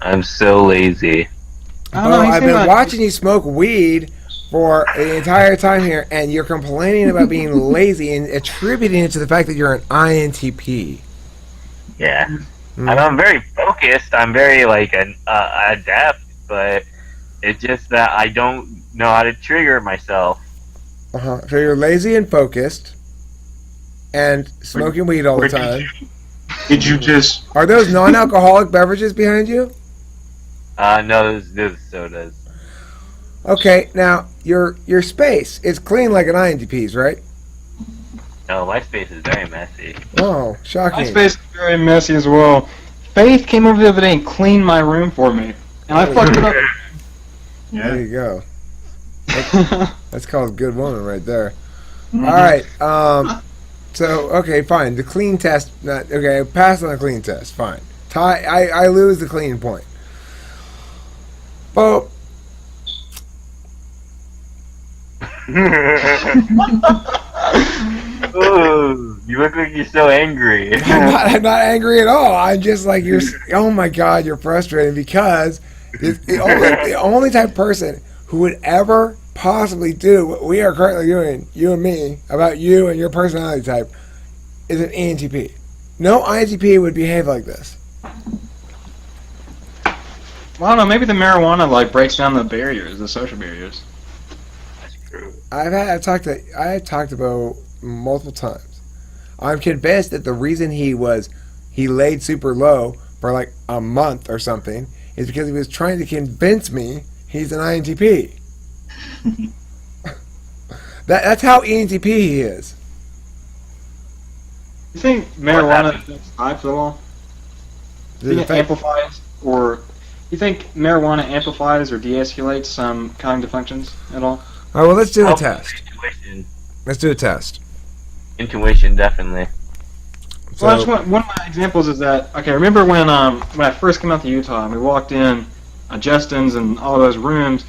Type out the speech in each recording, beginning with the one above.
I'm so lazy. Beau, I've been watching you smoke weed for the entire time here, and you're complaining about being lazy and attributing it to the fact that you're an INTP. Yeah. I'm very focused. I'm very like an adept, but it's just that I don't know how to trigger myself. So you're lazy and focused, and smoking weed all the time. Did you just... Are those non-alcoholic beverages behind you? No, those sodas. Okay, now your space is clean like an INTP's, right? No, my space is very messy. Oh, shocking. My space is very messy as well. Faith came over the other day and cleaned my room for me, and I fucked it up. There you go. That's called good woman right there. All right. So okay, fine. The clean test. Okay, pass on the clean test. Fine. I lose the clean point. Well. Ooh, you look like you're so angry. I'm not angry at all. I'm just like you're. Oh my God, you're frustrating because the only type of person who would ever possibly do what we are currently doing, you and me, about you and your personality type, is an ENTP. No INTP would behave like this. Well, I don't know. Maybe the marijuana like breaks down the barriers, the social barriers. That's true. I talked about multiple times. I'm convinced that the reason he laid super low for like a month or something is because he was trying to convince me he's an INTP. That's how ENTP he is. You think marijuana affects types at all? Do you think it amplifies, or you think marijuana amplifies or de-escalates some cognitive functions at all? All right, well, let's do a test. Intuition. Let's do a test. Intuition, definitely. So, Well, one of my examples is that, okay, remember when I first came out to Utah and we walked in Justin's and all those rooms,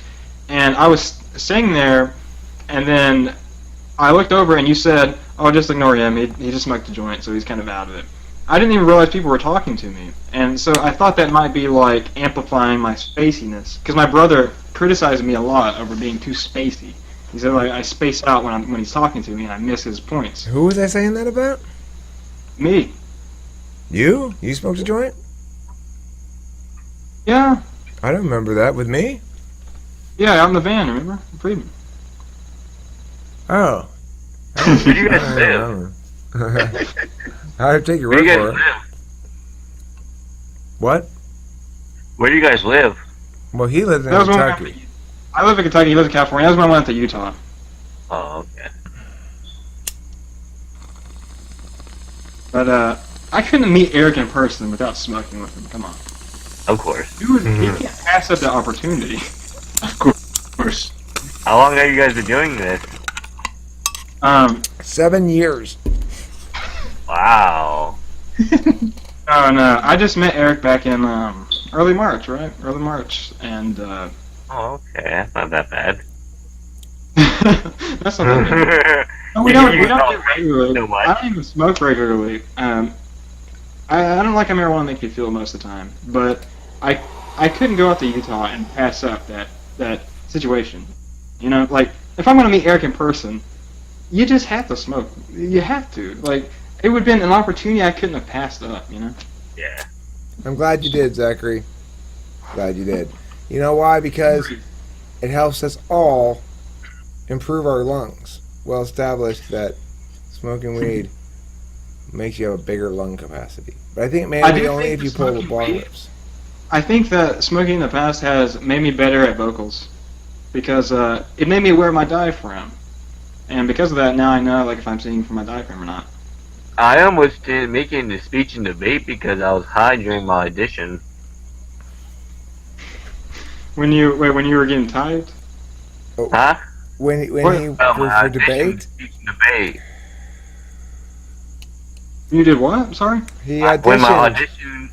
and I was sitting there, and then I looked over and you said, oh, just ignore him, he just smoked a joint, so he's kind of out of it. I didn't even realize people were talking to me, and so I thought that might be like amplifying my spaciness, because my brother criticized me a lot over being too spacey. He said like I space out when he's talking to me and I miss his points. who was I saying that about? Me? You? You smoked a joint? Yeah. I don't remember that. With me? Yeah, out in the van, remember? Freedom. Oh. Where do you guys live? I'll take your Where do word you for guys it. live? What? Where do you guys live? Well, he lives in That was when Kentucky. I live in Kentucky, he lives in California. That was when I went to Utah. Oh, okay. But I couldn't meet Eric in person without smoking with him. Come on. Of course. You can't pass up the opportunity. Of course. How long have you guys been doing this? 7 years. Wow. Oh no, I just met Eric back in early March, right? Early March, and Oh, okay. That's not that bad. that's not bad. No, we don't do it regularly. So much. I don't even smoke regularly. I don't like how marijuana makes me feel most of the time, but I couldn't go out to Utah and pass up that situation. You know, like if I'm gonna meet Eric in person, you just have to smoke. You have to. Like it would have been an opportunity I couldn't have passed up. You know. Yeah. I'm glad you did, Zachary. Glad you did. You know why? Because it helps us all improve our lungs. Well established that smoking weed makes you have a bigger lung capacity. But I think it may be only if you pull the bar lips. I think that smoking in the past has made me better at vocals because it made me aware of my diaphragm, and because of that, now I know like if I'm singing from my diaphragm or not. I almost didn't make it into speech and debate because I was high during my audition. When you were getting typed? Huh? When he Oh, my for audition, debate, speech and debate. You did what? I'm sorry. he When auditioned.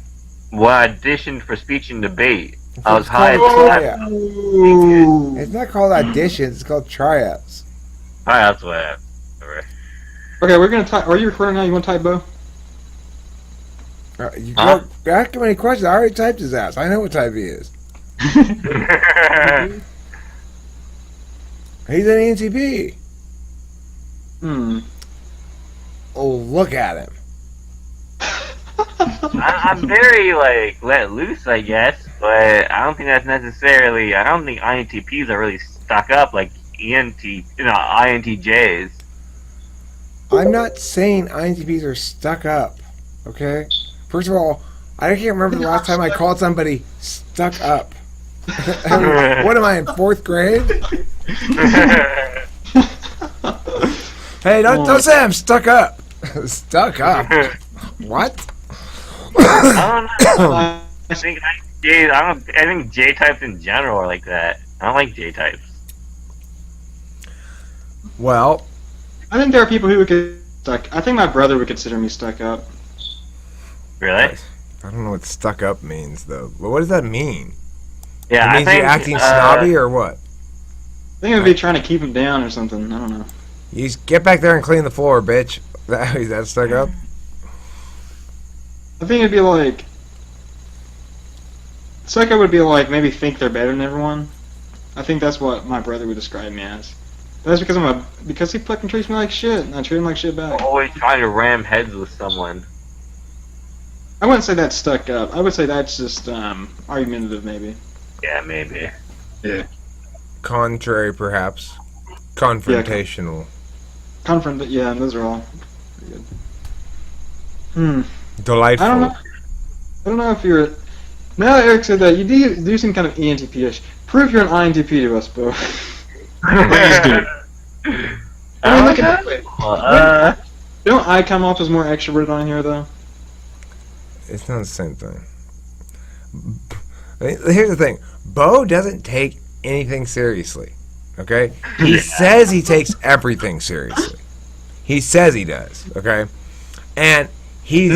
I auditioned for speech and debate, I was It's high at called the tryout. time. Ooh. It's not called auditions. It's called tryouts. Alright, that's whatever. Okay, we're gonna type. Are you recording now? You want to type, Beau? You Huh? go ask him any questions. I already typed his ass. I know what type he is. He's an NTP. Hmm. Oh, look at him. I'm very like let loose, I guess, but I don't think that's necessarily. I don't think INTPs are really stuck up like INTJs. I'm not saying INTPs are stuck up. Okay. First of all, I can't remember the last time I called somebody stuck up. I mean, what am I in 4th grade? Hey, don't say I'm stuck up. Stuck up. What? I don't know. I think INTJs. I think J types in general are like that. I don't like J types. Well, I think there are people who would get stuck. I think my brother would consider me stuck up. Really? I don't know what stuck up means, though. But what does that mean? Yeah, It means I think you're acting snobby or what? I think it would be trying to keep him down or something. I don't know. You just get back there and clean the floor, bitch. Is that stuck up? I think it'd be like stuck up would be like maybe think they're better than everyone. I think that's what my brother would describe me as. That's because he fucking treats me like shit, and I treat him like shit back. Always trying to ram heads with someone. I wouldn't say that's stuck up. I would say that's just argumentative, maybe. Yeah, maybe. Yeah. Contrary, perhaps. Confrontational. Yeah, those are all pretty good. Delightful. I don't know if you're. Now that Eric said that, you do seem kind of ENTP-ish. Prove you're an INTP to us, Beau. Please do. I mean, look at that. Don't I come off as more extroverted on here, though? It's not the same thing. Here's the thing. Beau doesn't take anything seriously. Okay? He says he takes everything seriously. He says he does. Okay? And he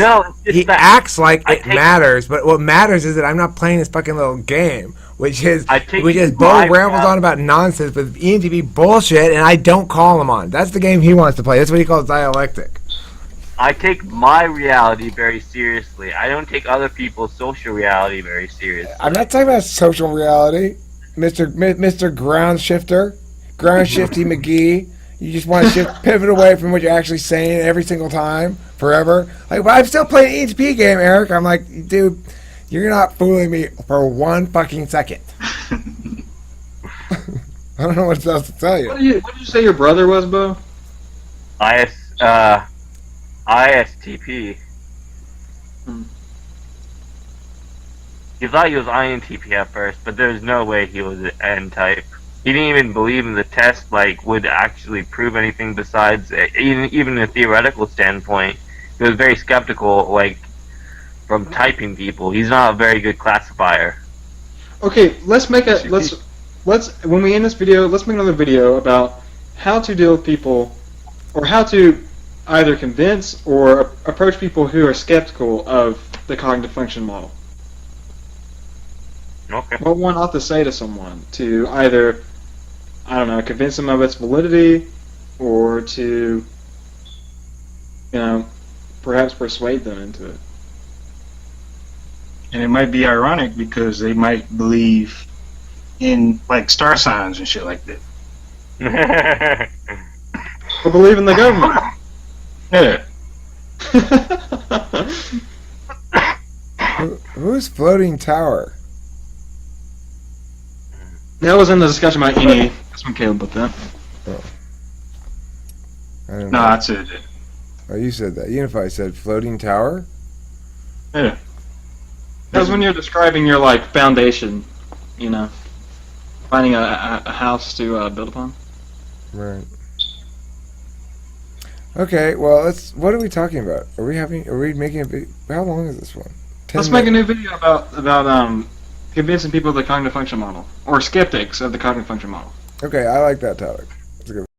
acts like it matters, but what matters is that I'm not playing this fucking little game, which is Beau rambles on about nonsense with ENTP bullshit, and I don't call him on. That's the game he wants to play. That's what he calls dialectic. I take my reality very seriously. I don't take other people's social reality very seriously. I'm not talking about social reality, Mr. Ground Shifter, Ground Shifty McGee. You just want to pivot away from what you're actually saying every single time, forever. Like, but I'm still playing an ENTP game, Eric. I'm like, dude, you're not fooling me for 1 fucking second. I don't know what else to tell you. What did you say your brother was, Beau? ISTP. He thought he was INTP at first, but there's no way he was an N type. He didn't even believe in the test, like, would actually prove anything besides, even a theoretical standpoint. He was very skeptical, like, from typing people. He's not a very good classifier. Okay, let's when we end this video, let's make another video about how to deal with people, or how to either convince or approach people who are skeptical of the cognitive function model. Okay. What one ought to say to someone to either, I don't know, convince them of its validity, or to, perhaps persuade them into it. And it might be ironic because they might believe in like star signs and shit like that. Or believe in the government. Yeah. Who's Floating Tower? That was in the discussion about NE. That's when Caleb put that. I don't No, know. I said it. Oh, you said that. Unify said Floating Tower? Yeah. That was when you're describing your foundation, finding a house to build upon. Right. Okay, well, what are we talking about? Are we making a video? How long is this one? Let's make a new video about convincing people of the cognitive function model, or skeptics of the cognitive function model. Okay, I like that topic. It's a good